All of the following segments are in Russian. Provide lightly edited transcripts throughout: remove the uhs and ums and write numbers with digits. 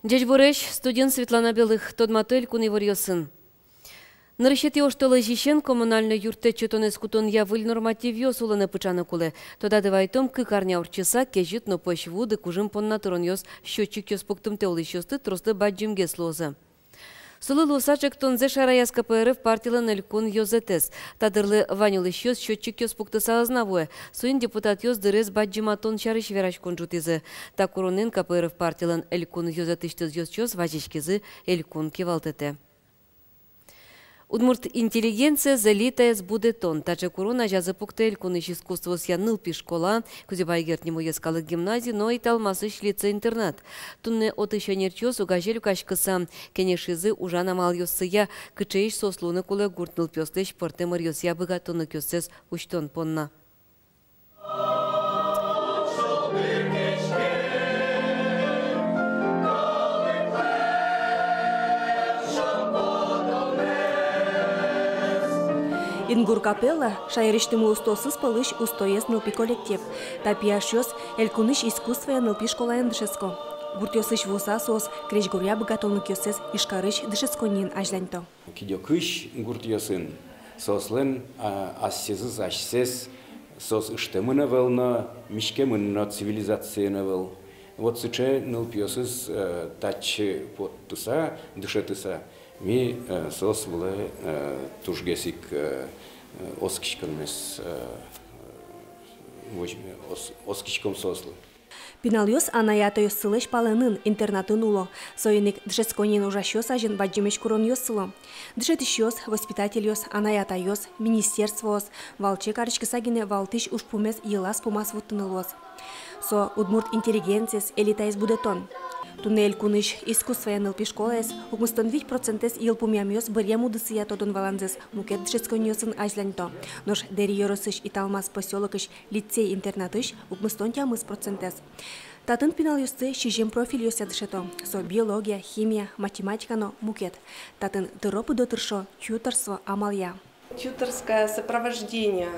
Дежбуреш студент Светлана Белых тодматель куниварьосын. Нарышети оштола жишен коммунальный юрте чутонес кутон явыль нормативьё суланы пычаны кулы. Тода девайтом кыкарня урчыса кежит но пошвуды кужим понна туроньос счетчик ёс пуктым теолы шёсты тросты баджимге слозы. Сулы лусачек тонзе шараяс КПРФ партилан элькун йозетес. Тадырлы ванюлы щёс счетчик ёс пукты сазнавуэ. Суин депутат ёс дырес баджиматон чарыш вераш конжутизы. Так уронен КПРФ партилан элькун йозетыштыз ёс чёс важишкизы элькун кивалтете. Удмурт интеллигенция залитая с будетон. Тача курона жазы пуктель куныш искусство сяныл пешкола, кузебайгерт нему ескалык гимназии, но и талмасы шлица интернат. Тунне отыща нерчёс угажелю кашкыса, кенешизы ужана мал ёссыя, кычеиш сослуны кулы гуртныл пёслеш пыртемыр ёсия быгатоны кёссес уштон понна. Ингур капелла шайриштымы устосыз пылыш устоез нылпи коллектив. Тапияшёс элькуныш искусствия нылпи школаен дышеско. Буртёсыш вуса сос крежгуря богатолны кёсес ишкарыш дышесконин ажланьто. Кидёкыш гуртёсын сослен ассезыз ашсез сос иштемына велна мишкемына цивилизацияна вел. Вот сыче нылпиосыз тачы поттыса дышетыса. Ми сос вле тужгесик оскишканмес оскишком сослы. Пиналёс анаято ёссылыш палынын интернатын уло. Союник дышесконин ужащёс ажын баджимеш курон ёссыло. Дышетищёс, воспитатель ёс, анаято ёс, министерство ёс, валче карычкысагине валтыш ушпумес елас пумас вуттынылос. Со удмурт интеллигенциес элитаис будетон. Туннель куныш искусствия нылпи школаес, укмыстон 5% ел пумямёс бырьяму дысыя тодон валанзес, мукет дышесконьёсын ажланьто. Нош дери ёрысыш и талмас посёлокыш лицей интернатыш, укмыстон тямыс процентес. Татын пинал ёсты шижем профиль ёся дышето. Со биология, химия, математика, но мукет. Татын тыропы дотыршо, тьюторство, амалия. Тьюторское сопровождение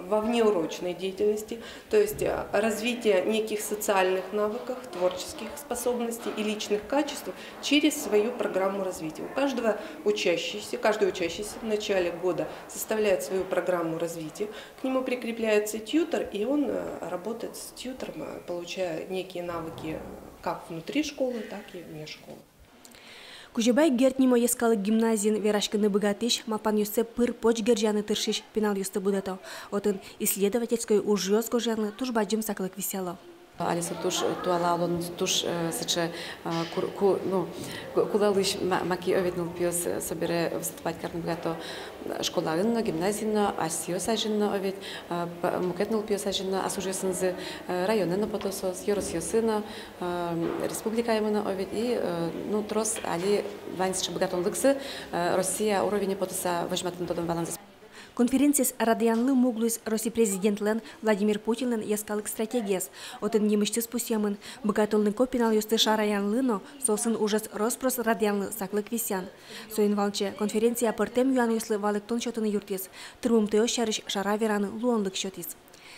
во внеурочной деятельности, то есть развитие неких социальных навыков, творческих способностей и личных качеств через свою программу развития. У каждый учащийся в начале года составляет свою программу развития, к нему прикрепляется тьютор, и он работает с тьютором, получая некие навыки как внутри школы, так и вне школы. Кужебай гертнимо ескалык гимназиин верашканы богатыш, мапан юсе пыр поч гержаны тыршиш пенал юсты будето. Отын исследовательской ужёс гожаны туш баджим саклык висело. Алиса туш туала он туш сыче кулалыш маки оведнул пьёс собере выступать карны богато школарын гимназиин асиос ажинно овед мукетнул пьёс ажинно асужёсын з районын потосос ёросёсына республика именно овед и трос али ваньсче богатонлыксы Россия уровень потоса возьматын тодон баланс. Конференцияс радианлы муглуис Россия президентлен Владимир Путинлен ескалык стратегияс. Отын немышчы спусемын. Богатолны копинал юсты шараянлыно, сосын ужас роспрос радианлы саклык висян. Соин валче конференция пыртем юан юслы валык тон счетыны юртис. Тырмым тыё шарыш шара вераны луонлык счетис.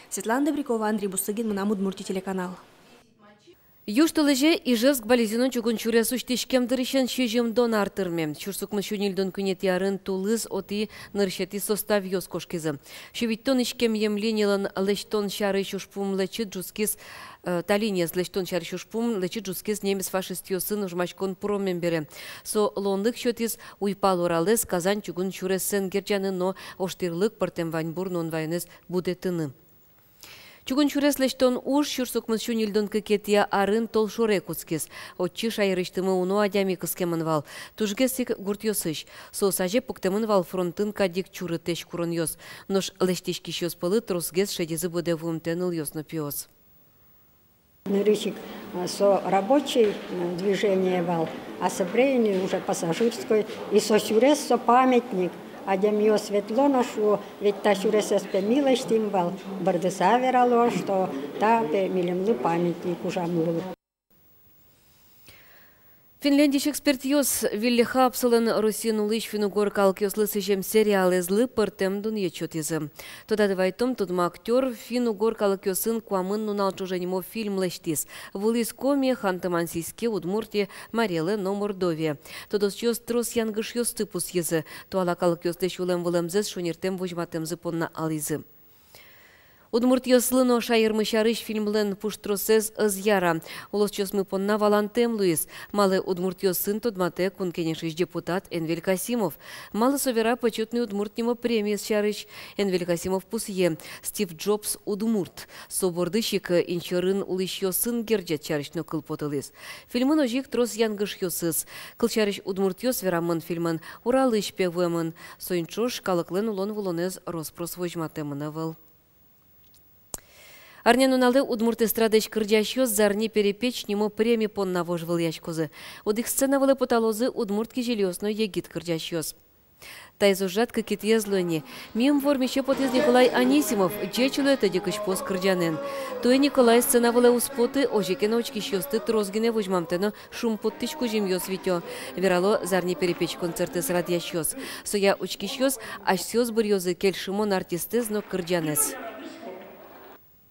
Светлана Добрякова, Андрей Бусыгин, Мунамуд Мурти телеканал. Юштылыже Ижевск бализинон чугун чурясуш тишкем дырышен шижем дон артырмем. Чурсук мышунилдон күнет ярын тулыз оти ныршети состав ёс кошкизы. Шевиттон ишкем емленилан лештон шары шушпум лечит джускис талинес лештон шары шушпум лечит джускис немец фашист ёсын ужмачкон промембере. Со лондык счетис уйпал оралес Казань чугун чуресен герджаны но оштирлык пыртем ваньбур нон вайнес будетыны. Чугун чурес лештон уж шурсукмыз шунилдон кекетия арын тол шуре куцкес. Отчи шайрыштымы уну адями кыскемын вал. Тужгесик гурт ёсыш. Соосаже пуктемын вал фронтын кадик чуры теш курон ёс. Нош лештешки щёс пылы трусгес шедезы буде вумтеныл ёсно пиос. Рычик со рабочий движение вал, а со времени уже пассажирской и со сюрес со памятник Адемьё Светлона, что ведь та сюресес пе милостим вал, бардыса верало, что та пе милемлы памятник ужамлы. Финляндиш эксперт йос виллиха апсалын Росин улыш финугор калкиослы сыжем сериалы злы пыртемдун ечотизы. Тода давайтом тудма актер финугор калкиосын куамын нунал чужанимо фильм лештис. Вулис коми хантамансийске Удмуртия Мареле но Мордовия. Тодос чёс трос янгыш йос тыпус езы. Туала калкиос леш улем вылемзес шунертем вожматемзы понна ализы. Удмуртия слыно шайырмышарыш фильмлен пуштросез ызяра. Улос чосмы понна валантем Луис. Малы Удмуртия сын тодмате кункенешиш депутат Энвель Касимов. Малы совера почетный Удмуртнимо премия шарыш Энвель Касимов пусье. Стив Джобс Удмурт. Собордышик инчерын улышьё сын герджет чарышно кылпотылыс. Фильмын ожик трос янгыш йосыз. Кылчарыш Удмуртия сверамын фильмын уралыш певуемын. Соинчош калыклен улон вулонез роспрос вожматемына выл. Арнянуналды Удмурт эстрадыш кырджащёс зарни перепеч нимо премии понна вожвыл яшкозы. Удых сцена вылы поталозы Удмуртки железно егит кырджащёс. Тайзужат кыкит езлони. Мием вормище потез Николай Анисимов, джечулы это дикыш пос кырджанен. Туе Николай сцена вылы успоты ожикена очки щёсты трозгине вожмамтено шум подтычку жемьёс витё. Верало зарни перепеч концерты с радьящёс. Соя очки щёс, аж сёс бурьёзы кельшимон артистезно кырджанес.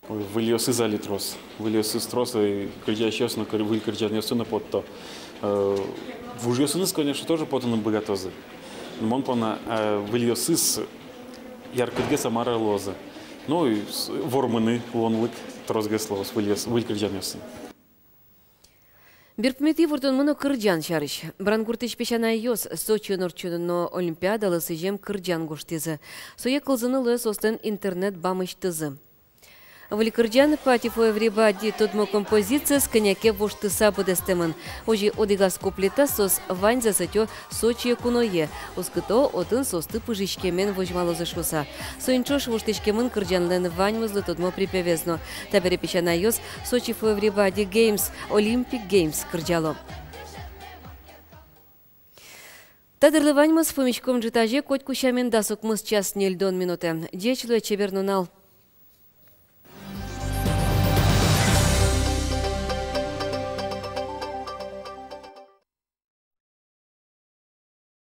Выльосы зали трос. Выльосы трос и кырджащёс на выль кырджанёсы на потто. Вужьёсыныс, конечно, тоже потано богатозы. Но мон пона выльосыс яркотге самара лоза. Ну и вормыны лонлык трозге словос выль кырджанёсы. Бирпмети вуртон мыно кырджан шарыш. Брангуртыш пешана йос Сочи норчуно олимпиадалы сыжем кырджан гоштезы. Сое кылзыны лес остен интернет бамыштызы. Валикырджан патифо евребади тодмо композиция с коньяке воштыса будестемын. Ожи одигас куплета сос вань засатё Сочи куное. Ускыто отын состы пыжишкемен вожмалозышуса. Соинчош воштышкемын кырджанлен вань мызлы тодмо припевезно. Табере печана йос Сочи фо евребади геймс, Олимпик геймс кырджало. Тадырлы вань мыз фомичком житаже коть кущамен дасук мыз час нельдон минуты. Дечлуя чебернунал.